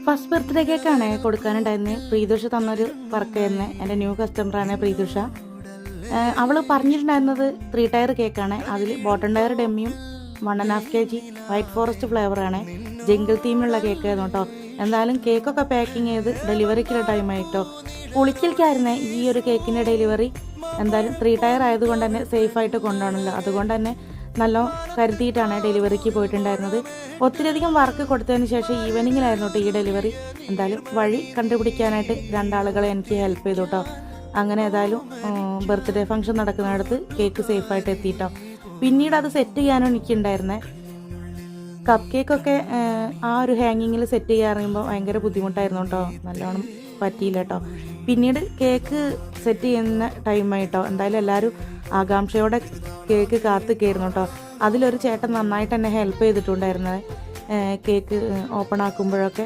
First birthday കേക്കാണ് കൊടുക്കാനുണ്ടായിരുന്നത്. പ്രീതുഷ തന്നൊരു വർക്കായിരുന്നു. എൻ്റെ ന്യൂ കസ്റ്റമറാണ് പ്രീതുഷ. അവൾ പറഞ്ഞിട്ടുണ്ടായിരുന്നത് 3 ടയർ കേക്കാണ്. അതിൽ ബോട്ടം ടയർ ഡെമ്മിയും 1.5 kg വൈറ്റ് ഫോറസ്റ്റ് ഫ്ലേവറാണ്. ജംഗിൾ തീമിലുള്ള കേക്കായിരുന്നു കേട്ടോ. എന്തായാലും കേക്കൊക്കെ പാക്കിങ് ചെയ്ത് ഡെലിവറിക്കുള്ള ടൈമായിട്ടോ. പുളിക്കൽക്കായിരുന്നു ഈ ഒരു കേക്കിൻ്റെ ഡെലിവറി. എന്തായാലും 3 ടയർ ആയതുകൊണ്ട് തന്നെ സേഫായിട്ട് കൊണ്ടുപോകണമല്ലോ. അതുകൊണ്ട് തന്നെ നല്ല കരുതിയിട്ടാണ് ഡെലിവറിക്ക് പോയിട്ടുണ്ടായിരുന്നത്. ഒത്തിരിയധികം വർക്ക് കൊടുത്തതിന് ശേഷം ഈവനിങ്ങിലായിരുന്നു കേട്ടോ ഈ ഡെലിവറി. എന്തായാലും വഴി കണ്ടുപിടിക്കാനായിട്ട് 2 ആളുകളെ എനിക്ക് ഹെൽപ്പ് ചെയ്തു കേട്ടോ. അങ്ങനെ ഏതായാലും ബർത്ത്ഡേ ഫംഗ്ഷൻ നടക്കുന്നിടത്ത് കേക്ക് സേഫായിട്ട് എത്തിയിട്ടോ. പിന്നീട് അത് സെറ്റ് ചെയ്യാനും എനിക്കുണ്ടായിരുന്നേ. കപ്പ് കേക്കൊക്കെ ആ ഒരു ഹാങ്ങിങ്ങിൽ സെറ്റ് ചെയ്യാറുമ്പോൾ ഭയങ്കര ബുദ്ധിമുട്ടായിരുന്നു കേട്ടോ. നല്ലോണം പറ്റിയില്ല കേട്ടോ. പിന്നീട് കേക്ക് സെറ്റ് ചെയ്യുന്ന ടൈമായിട്ടോ. എന്തായാലും എല്ലാവരും ആകാംക്ഷയോടെ കേക്ക് കാത്തുകയായിരുന്നു കേട്ടോ. അതിലൊരു ചേട്ടൻ നന്നായിട്ട് എന്നെ ഹെൽപ്പ് ചെയ്തിട്ടുണ്ടായിരുന്നത് കേക്ക് ഓപ്പൺ ആക്കുമ്പോഴൊക്കെ.